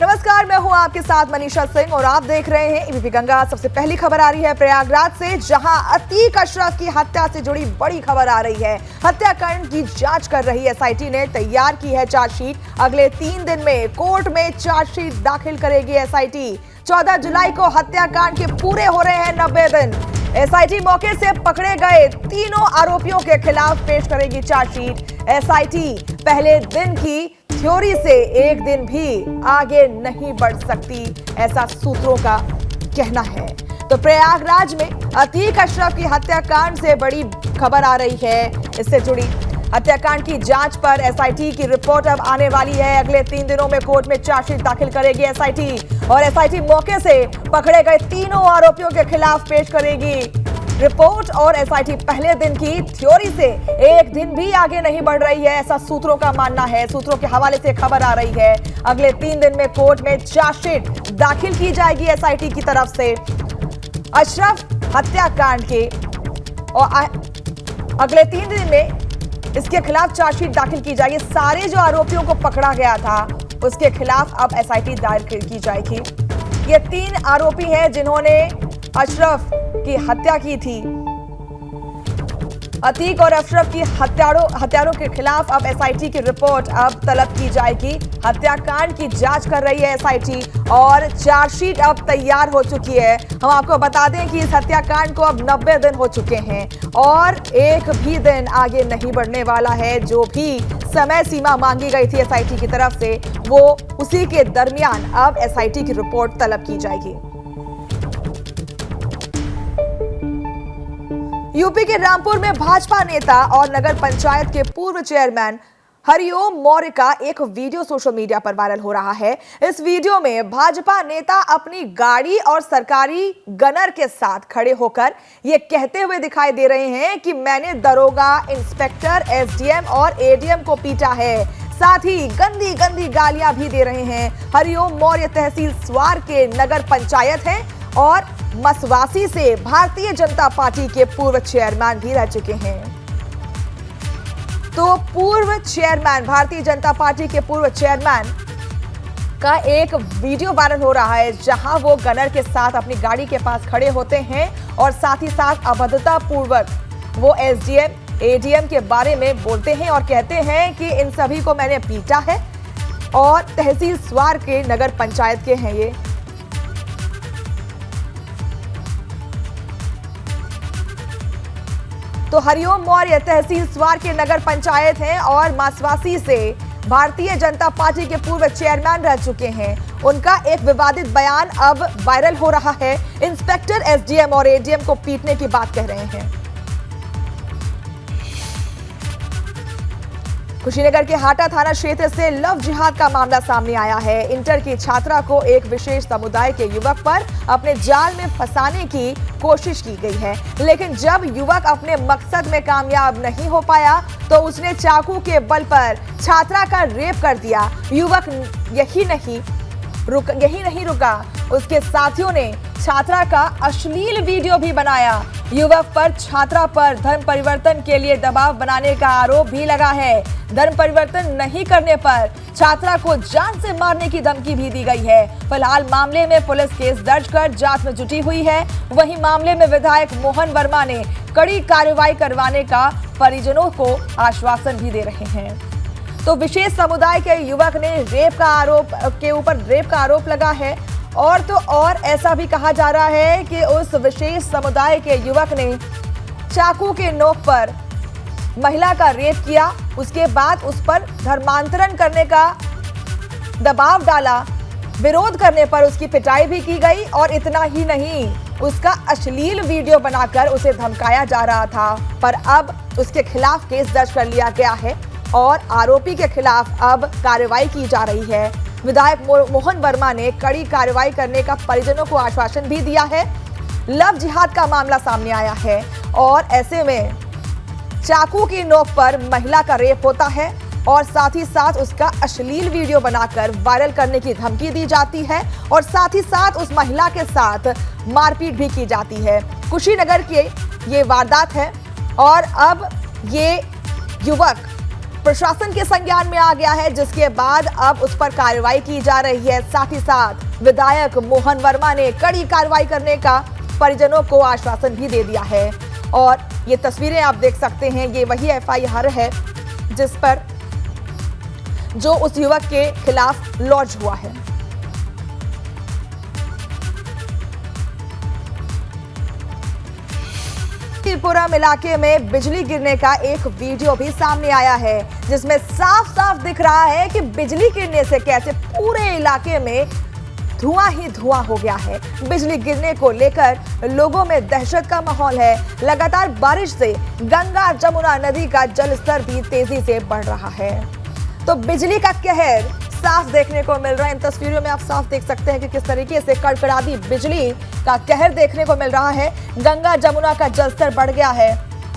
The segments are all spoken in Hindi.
नमस्कार, मैं हूं आपके साथ मनीषा सिंह और आप देख रहे हैं एबीपी गंगा। सबसे पहली खबर आ रही है प्रयागराज से, जहां अतीक अशरफ की हत्या से जुड़ी बड़ी खबर आ रही है। हत्याकांड की जांच कर रही एसआईटी ने तैयार की है चार्जशीट। अगले 3 दिन में कोर्ट में चार्जशीट दाखिल करेगी एसआईटी। 14 जुलाई को हत्याकांड के पूरे हो रहे हैं 90 दिन। एसआईटी मौके से पकड़े गए तीनों आरोपियों के खिलाफ पेश करेगी चार्जशीट। एसआईटी पहले दिन की थ्योरी से एक दिन भी आगे नहीं बढ़ सकती, ऐसा सूत्रों का कहना है। तो प्रयागराज में अतीक अशरफ की हत्याकांड से बड़ी खबर आ रही है। इससे जुड़ी हत्याकांड की जांच पर एसआईटी की रिपोर्ट अब आने वाली है। अगले 3 दिनों में कोर्ट में चार्जशीट दाखिल करेगी एसआईटी और एसआईटी मौके से पकड़े गए तीनों आरोपियों के खिलाफ पेश करेगी रिपोर्ट। और एसआईटी पहले दिन की थ्योरी से एक दिन भी आगे नहीं बढ़ रही है, ऐसा सूत्रों का मानना है। सूत्रों के हवाले से खबर आ रही है, अगले 3 दिन में कोर्ट में चार्जशीट दाखिल की जाएगी एसआईटी की तरफ से अशरफ हत्याकांड के, और अगले 3 दिन में इसके खिलाफ चार्जशीट दाखिल की जाएगी। सारे जो आरोपियों को पकड़ा गया था उसके खिलाफ अब एसआईटी दाखिल की जाएगी। ये 3 आरोपी हैं जिन्होंने अशरफ की हत्या की थी। अतीक और अशरफ की हत्यारों के खिलाफ अब एसआईटी की रिपोर्ट अब तलब की जाएगी। हत्याकांड की जांच कर रही है एसआईटी और चार्जशीट अब तैयार हो चुकी है। हम आपको बता दें कि इस हत्याकांड को अब 90 दिन हो चुके हैं और एक भी दिन आगे नहीं बढ़ने वाला है। जो भी समय सीमा मांगी गई थी एसआईटी की तरफ से, वो उसी के दरमियान अब एसआईटी की रिपोर्ट तलब की जाएगी। यूपी के रामपुर में भाजपा नेता और नगर पंचायत के पूर्व चेयरमैन हरिओम मौर्य का एक वीडियो सोशल मीडिया पर वायरल हो रहा है। इस वीडियो में भाजपा नेता अपनी गाड़ी और सरकारी गनर के साथ खड़े होकर ये कहते हुए दिखाई दे रहे हैं कि मैंने दरोगा, इंस्पेक्टर, एसडीएम और एडीएम को पीटा है। साथ ही गंदी गंदी गालियां भी दे रहे हैं। हरिओम मौर्य तहसील स्वार के नगर पंचायत हैं और मसवासी से भारतीय जनता पार्टी के पूर्व चेयरमैन भी रह चुके हैं। तो पूर्व चेयरमैन, भारतीय जनता पार्टी के पूर्व चेयरमैन का एक वीडियो वायरल हो रहा है, जहां वो गनर के साथ अपनी गाड़ी के पास खड़े होते हैं और साथ ही साथ अभद्रता पूर्वक वो एसडीएम, एडीएम के बारे में बोलते हैं और कहते हैं कि इन सभी को मैंने पीटा है और तहसील स्वार के नगर पंचायत के हैं ये। तो हरिओम मौर्य तहसील स्वार के नगर पंचायत हैं और मसवासी से भारतीय जनता पार्टी के पूर्व चेयरमैन रह चुके हैं। उनका एक विवादित बयान अब वायरल हो रहा है। इंस्पेक्टर, एसडीएम और एडीएम को पीटने की बात कह रहे हैं। कुशीनगर के हाटा थाना क्षेत्र से लव जिहाद का मामला सामने आया है। इंटर की छात्रा को एक विशेष समुदाय के युवक पर अपने जाल में फंसाने की कोशिश की गई है, लेकिन जब युवक अपने मकसद में कामयाब नहीं हो पाया तो उसने चाकू के बल पर छात्रा का रेप कर दिया। युवक यही नहीं रुका, उसके साथियों ने छात्रा का अश्लील वीडियो भी बनाया। युवक पर छात्रा पर धर्म परिवर्तन के लिए दबाव बनाने का आरोप भी लगा है। धर्म परिवर्तन नहीं करने पर छात्रा को जान से मारने की धमकी भी दी गई है। फिलहाल मामले में पुलिस केस दर्ज कर जांच में जुटी हुई है। वहीं मामले में विधायक मोहन वर्मा ने कड़ी कार्रवाई करवाने का परिजनों को आश्वासन भी दे रहे हैं। तो विशेष समुदाय के युवक ने रेप का आरोप लगा है और तो और ऐसा भी कहा जा रहा है कि उस विशेष समुदाय के युवक ने चाकू के नोक पर महिला का रेप किया, उसके बाद उस पर धर्मांतरण करने का दबाव डाला। विरोध करने पर उसकी पिटाई भी की गई और इतना ही नहीं, उसका अश्लील वीडियो बनाकर उसे धमकाया जा रहा था। पर अब उसके खिलाफ केस दर्ज कर लिया गया है और आरोपी के खिलाफ अब कार्रवाई की जा रही है। विधायक मोहन वर्मा ने कड़ी कार्रवाई करने का परिजनों को आश्वासन भी दिया है। लव जिहाद का मामला सामने आया है और ऐसे में चाकू की नोक पर महिला का रेप होता है और साथ ही साथ उसका अश्लील वीडियो बनाकर वायरल करने की धमकी दी जाती है और साथ ही साथ उस महिला के साथ मारपीट भी की जाती है। कुशीनगर के ये वारदात है और अब ये युवक प्रशासन के संज्ञान में आ गया है, जिसके बाद अब उस पर कार्रवाई की जा रही है। साथ ही साथ विधायक मोहन वर्मा ने कड़ी कार्रवाई करने का परिजनों को आश्वासन भी दे दिया है। और ये तस्वीरें आप देख सकते हैं, ये वही एफआईआर है जिस पर जो उस युवक के खिलाफ लॉन्च हुआ है। त्रिपुरम इलाके में बिजली गिरने का एक वीडियो भी सामने आया है, जिसमें साफ साफ दिख रहा है कि बिजली गिरने से कैसे पूरे इलाके में धुआं ही धुआं हो गया है। बिजली गिरने को लेकर लोगों में दहशत का माहौल है। लगातार बारिश से गंगा जमुना नदी का जलस्तर भी तेजी से बढ़ रहा है। तो बिजली का कहर साफ देखने को मिल रहा है। इन तस्वीरों में आप साफ देख सकते हैं कि किस तरीके से कड़कड़ाती बिजली का कहर देखने को मिल रहा है। गंगा जमुना का जलस्तर बढ़ गया है।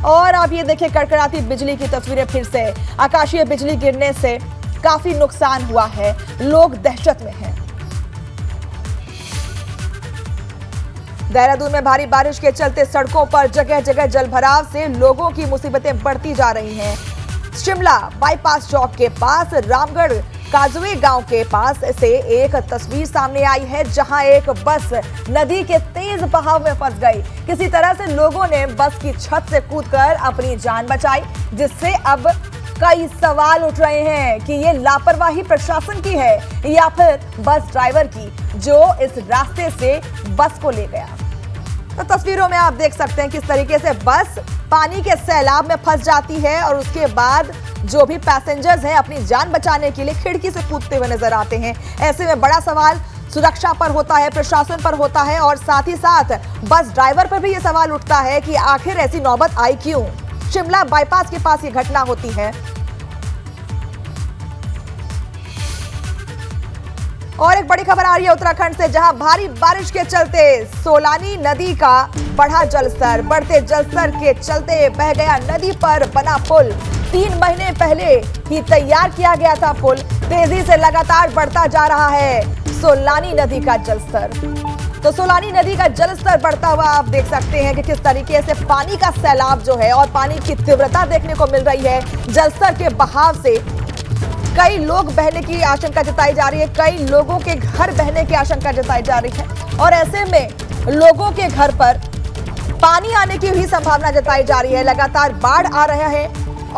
और आप ये देखिए कड़कड़ाती बिजली की तस्वीरें फिर से। आकाशीय बिजली गिरने से काफी नुकसान हुआ है, लोग दहशत में हैं। देहरादून में भारी बारिश के चलते सड़कों पर जगह जगह जलभराव से लोगों की मुसीबतें बढ़ती जा रही हैं। शिमला बाईपास चौक के पास रामगढ़ काजुए गांव के पास से एक तस्वीर सामने आई है, जहां एक बस नदी के तेज बहाव में फंस गई। किसी तरह से लोगों ने बस की छत से कूदकर अपनी जान बचाई, जिससे अब कई सवाल उठ रहे हैं कि ये लापरवाही प्रशासन की है या फिर बस ड्राइवर की, जो इस रास्ते से बस को ले गया। तो तस्वीरों में आप देख सकते हैं किस तरीके से बस पानी के सैलाब में फंस जाती है और उसके बाद जो भी पैसेंजर्स हैं अपनी जान बचाने के लिए खिड़की से कूदते हुए नजर आते हैं। ऐसे में बड़ा सवाल सुरक्षा पर होता है, प्रशासन पर होता है और साथ ही साथ बस ड्राइवर पर भी ये सवाल उठता है कि आखिर ऐसी नौबत आई क्यों। शिमला बाईपास के पास ये घटना होती है। और एक बड़ी खबर आ रही है उत्तराखंड से, जहां भारी बारिश के चलते सोलानी नदी का बढ़ा जलस्तर। बढ़ते जलस्तर के चलते बह गया नदी पर बना पुल। 3 महीने पहले ही तैयार किया गया था पुल, तेजी से लगातार बढ़ता जा रहा है सोलानी नदी का जलस्तर। तो सोलानी नदी का जलस्तर बढ़ता हुआ आप देख सकते हैं कि किस तरीके से पानी का सैलाब जो है और पानी की तीव्रता देखने को मिल रही है। जलस्तर के बहाव से कई लोग बहने की आशंका जताई जा रही है, कई लोगों के घर बहने की आशंका जताई जा रही है और ऐसे में लोगों के घर पर पानी आने की भी संभावना जताई जा रही है। लगातार बाढ़ आ रहा है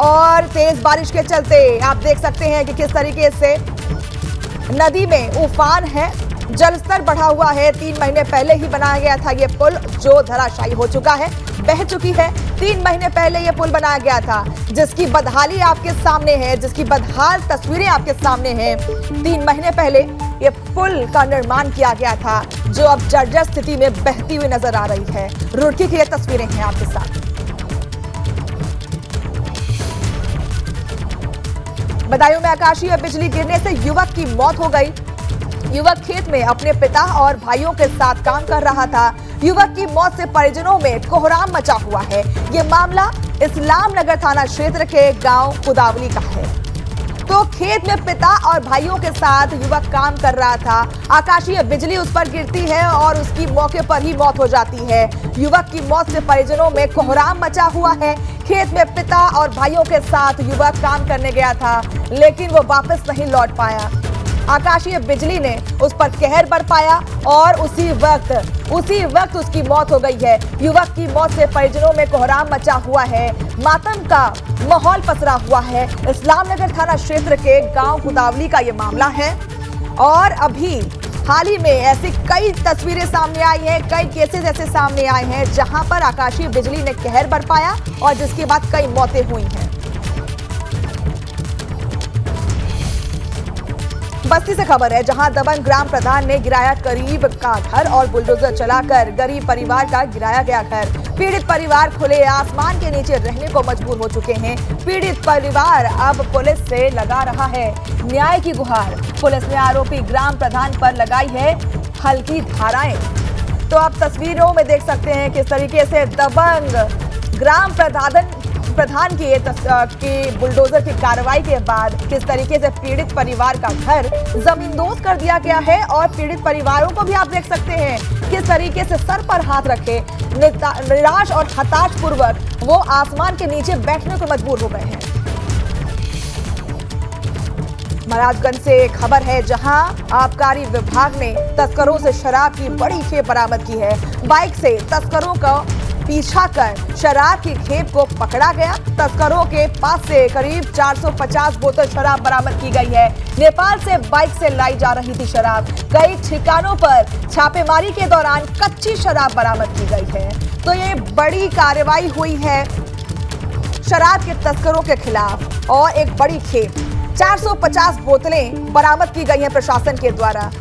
और तेज बारिश के चलते आप देख सकते हैं कि किस तरीके से नदी में उफान है, जलस्तर बढ़ा हुआ है। 3 महीने पहले ही बनाया गया था ये पुल, जो धराशायी हो चुका है, बह चुकी है। 3 महीने पहले ये पुल बनाया गया था, जिसकी बदहाली आपके सामने है, जिसकी बदहाल तस्वीरें आपके सामने हैं। 3 महीने पहले ये पुल का निर्माण किया गया था, जो अब जर्जर स्थिति में बहती हुई नजर आ रही है। रुड़की की ये तस्वीरें हैं आपके साथ। बदायूं में आकाशीय बिजली गिरने से युवक की मौत हो गई। युवक खेत में अपने पिता और भाइयों के साथ काम कर रहा था। युवक की मौत से परिजनों में कोहराम मचा हुआ है। ये मामला इस्लाम नगर थाना क्षेत्र के गांव कुदावली का है। तो खेत में पिता और भाइयों के साथ युवक काम कर रहा था। आकाशीय बिजली उस पर गिरती है और उसकी मौके पर ही मौत हो जाती है। युवक की मौत से परिजनों में कोहराम मचा हुआ है। खेत में पिता और भाइयों के साथ युवक काम करने गया था, लेकिन वो वापस नहीं लौट पाया। आकाशीय बिजली ने उस पर कहर बरपाया और उसी वक्त उसकी मौत हो गई है। युवक की मौत से परिजनों में कोहराम मचा हुआ है, मातम का माहौल पसरा हुआ है। इस्लाम नगर थाना क्षेत्र के गांव कुदावली का ये मामला है और अभी हाल ही में ऐसी कई तस्वीरें सामने आई हैं, कई केसेस ऐसे सामने आए हैं जहां पर आकाशीय बिजली ने कहर बरपाया और जिसके बाद कई मौतें हुई हैं। बस्ती से खबर है, जहां दबंग ग्राम प्रधान ने गिराया गरीब का घर और बुलडोजर चलाकर गरीब परिवार का गिराया गया घर। पीड़ित परिवार खुले आसमान के नीचे रहने को मजबूर हो चुके हैं। पीड़ित परिवार अब पुलिस से लगा रहा है न्याय की गुहार। पुलिस ने आरोपी ग्राम प्रधान पर लगाई है हल्की धाराएं। तो आप तस्वीरों में देख सकते हैं किस तरीके से दबंग ग्राम प्रधान की बुलडोजर की कार्रवाई के बाद किस तरीके से पीड़ित परिवार का घर जमींदोज कर दिया गया है और पीड़ित परिवारों को भी आप देख सकते हैं किस तरीके से सर पर हाथ रखे निराश और हताश पूर्वक वो आसमान के नीचे बैठने को मजबूर हो गए हैं। महाराजगंज से खबर है, जहां आबकारी विभाग ने तस्करों से शराब की बड़ी खेप बरामद की है। बाइक से तस्करों का पीछा कर शराब की खेप को पकड़ा गया। तस्करों के पास से करीब 450 बोतल शराब बरामद की गई है। नेपाल से बाइक से लाई जा रही थी शराब। कई ठिकानों पर छापेमारी के दौरान कच्ची शराब बरामद की गई है। तो ये बड़ी कार्रवाई हुई है शराब के तस्करों के खिलाफ और एक बड़ी खेप 450 बोतलें बरामद की गई हैं प्रशासन के द्वारा।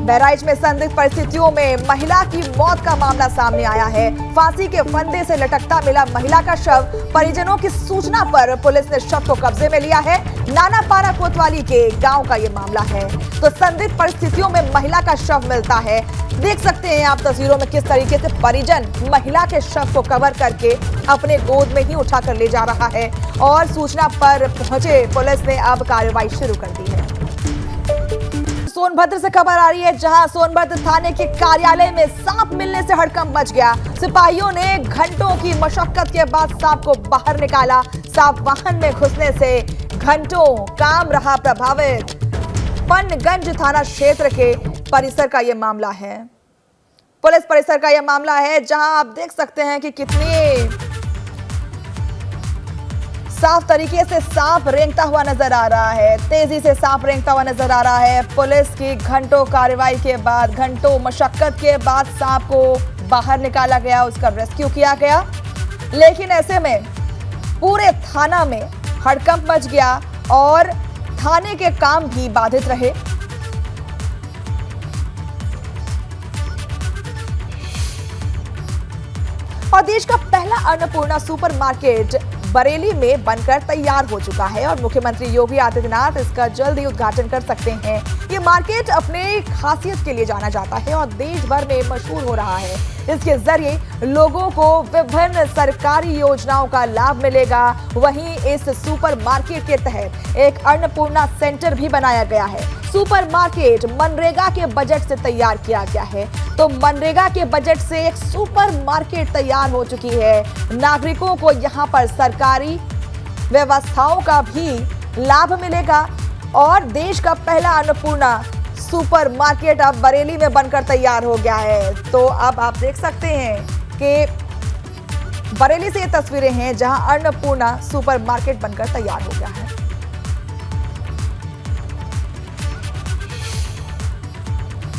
बहराइच में संदिग्ध परिस्थितियों में महिला की मौत का मामला सामने आया है। फांसी के फंदे से लटकता मिला महिला का शव। परिजनों की सूचना पर पुलिस ने शव को कब्जे में लिया है। नानापारा कोतवाली के गांव का ये मामला है। तो संदिग्ध परिस्थितियों में महिला का शव मिलता है। देख सकते हैं आप तस्वीरों में किस तरीके से परिजन महिला के शव को कवर करके अपने गोद में ही उठाकर ले जा रहा है और सूचना पर पहुंचे पुलिस ने अब कार्रवाई शुरू कर दी है। सोनभद्र से खबर आ रही है, जहां सोनभद्र थाने के कार्यालय में सांप मिलने से हड़कंप मच गया। सिपाहियों ने घंटों की मशक्कत के बाद सांप को बाहर निकाला। सांप वाहन में घुसने से घंटों काम रहा प्रभावित। पनगंज थाना क्षेत्र के परिसर का यह मामला है। पुलिस परिसर का यह मामला है, जहां आप देख सकते हैं कि कितनी साफ तरीके से सांप रेंगता हुआ नजर आ रहा है। तेजी से सांप रेंगता हुआ नजर आ रहा है। पुलिस की घंटों कार्रवाई के बाद, घंटों मशक्कत के बाद सांप को बाहर निकाला गया, उसका रेस्क्यू किया गया। लेकिन ऐसे में पूरे थाना में हड़कंप मच गया और थाने के काम भी बाधित रहे। और देश का पहला अन्नपूर्णा सुपरमार्केट बरेली में बनकर तैयार हो चुका है और मुख्यमंत्री योगी आदित्यनाथ इसका जल्द ही उद्घाटन कर सकते हैं। ये मार्केट अपने खासियत के लिए जाना जाता है और देश भर में मशहूर हो रहा है। इसके जरिए लोगों को विभिन्न सरकारी योजनाओं का लाभ मिलेगा। वहीं इस सुपरमार्केट के तहत एक अन्नपूर्णा सेंटर भी बनाया गया है। सुपरमार्केट मनरेगा के बजट से तैयार किया गया है। तो मनरेगा के बजट से एक सुपरमार्केट तैयार हो चुकी है। नागरिकों को यहां पर सरकारी व्यवस्थाओं का भी लाभ मिलेगा और देश का पहला अन्नपूर्णा सुपरमार्केट अब बरेली में बनकर तैयार हो गया है। तो अब आप देख सकते हैं कि बरेली से ये तस्वीरें हैं, जहां अन्नपूर्णा सुपरमार्केट बनकर तैयार हो गया है।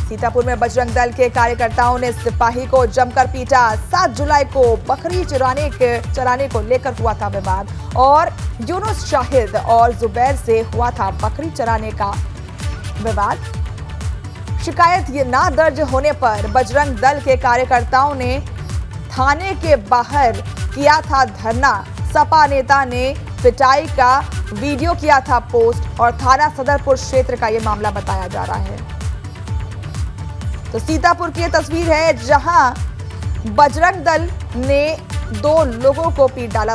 सीतापुर में बजरंग दल के कार्यकर्ताओं ने सिपाही को जमकर पीटा। 7 जुलाई को बकरी चराने को लेकर हुआ था विवाद और यूनुस शाहिद और जुबैर से हुआ था बकरी चराने का विवाद। शिकायत ये ना दर्ज होने पर बजरंग दल के कार्यकर्ताओं ने थाने के बाहर किया था धरना। सपा नेता ने पिटाई का वीडियो किया था पोस्ट और थाना सदरपुर क्षेत्र का ये मामला बताया जा रहा है। तो सीतापुर की ये तस्वीर है, जहां बजरंग दल ने 2 लोगों को पीट डाला।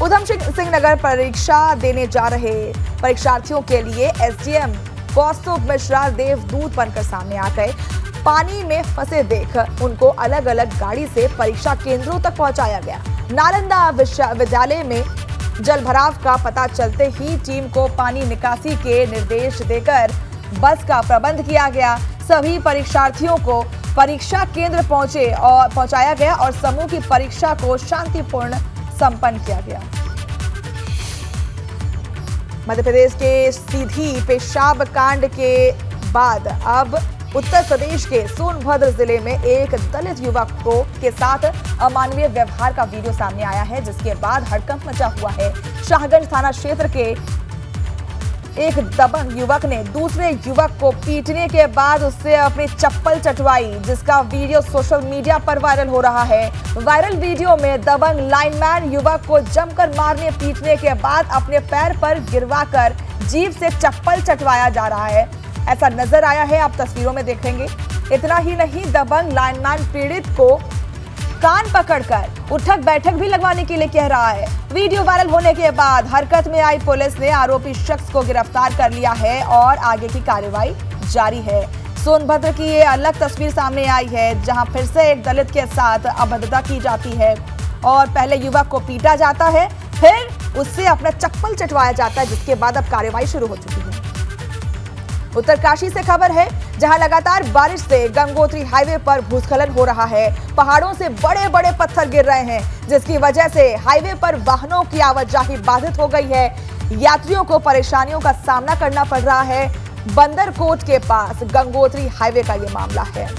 उधम सिंह नगर परीक्षा देने जा रहे परीक्षार्थियों के लिए एसडीएम कौस्तुभ मिश्रा देवदूत बनकर सामने आ गए। पानी में फंसे देख उनको अलग अलग गाड़ी से परीक्षा केंद्रों तक पहुंचाया गया। नालंदा विश्वविद्यालय में जलभराव का पता चलते ही टीम को पानी निकासी के निर्देश देकर बस का प्रबंध किया गया। सभी परीक्षार्थियों को परीक्षा केंद्र पहुंचाया गया और समूह की परीक्षा को शांतिपूर्ण संपन्न किया गया। मध्य प्रदेश के सीधी पेशाब कांड के बाद अब उत्तर प्रदेश के सोनभद्र जिले में एक दलित युवक के साथ अमानवीय व्यवहार का वीडियो सामने आया है, जिसके बाद हड़कंप मचा हुआ है। शाहगंज थाना क्षेत्र के एक दबंग युवक ने दूसरे युवक को पीटने के बाद उससे अपनी चप्पल चटवाई, जिसका वीडियो सोशल मीडिया पर वायरल हो रहा है। वायरल वीडियो में दबंग लाइनमैन युवक को जमकर मारने पीटने के बाद अपने पैर पर गिरवाकर जीभ से चप्पल चटवाया जा रहा है, ऐसा नजर आया है। आप तस्वीरों में देखेंगे। इतना ही नहीं, दबंग लाइनमैन पीड़ित को कान पकड़कर उठक बैठक भी लगवाने के लिए कह रहा है। वीडियो वायरल होने के बाद हरकत में आई पुलिस ने आरोपी शख्स को गिरफ्तार कर लिया है और आगे की कार्रवाई जारी है। सोनभद्र की ये अलग तस्वीर सामने आई है, जहां फिर से एक दलित के साथ अभद्रता की जाती है और पहले युवक को पीटा जाता है, फिर उससे अपना चप्पल चटवाया जाता है, जिसके बाद अब कार्रवाई शुरू हो चुकी है। उत्तरकाशी से खबर है, जहां लगातार बारिश से गंगोत्री हाईवे पर भूस्खलन हो रहा है। पहाड़ों से बड़े बड़े पत्थर गिर रहे हैं, जिसकी वजह से हाईवे पर वाहनों की आवाजाही बाधित हो गई है। यात्रियों को परेशानियों का सामना करना पड़ रहा है। बंदरकोट के पास गंगोत्री हाईवे का ये मामला है।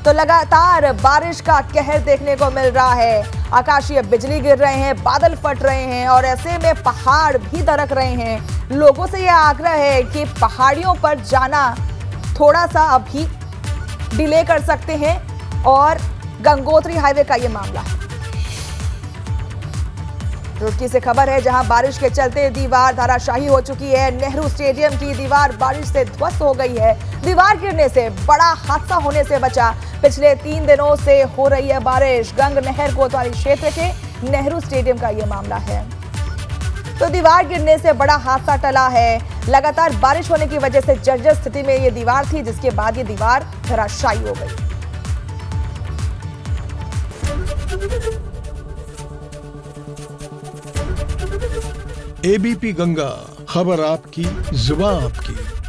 तो लगातार बारिश का कहर देखने को मिल रहा है। आकाशीय बिजली गिर रहे हैं, बादल फट रहे हैं और ऐसे में पहाड़ भी दरक रहे हैं। लोगों से यह आग्रह है कि पहाड़ियों पर जाना थोड़ा सा अभी डिले कर सकते हैं और गंगोत्री हाईवे का यह मामला है। रुड़की से खबर है, जहां बारिश के चलते दीवार धराशायी हो चुकी है। नेहरू स्टेडियम की दीवार बारिश से ध्वस्त हो गई है। दीवार गिरने से बड़ा हादसा होने से बचा। पिछले 3 दिनों से हो रही है बारिश। गंग नहर कोतवाली क्षेत्र के नेहरू स्टेडियम का यह मामला है। तो दीवार गिरने से बड़ा हादसा टला है। लगातार बारिश होने की वजह से जर्जर स्थिति में यह दीवार थी, जिसके बाद ये दीवार धराशायी हो गई। एबीपी गंगा, खबर आपकी, जुबान आपकी।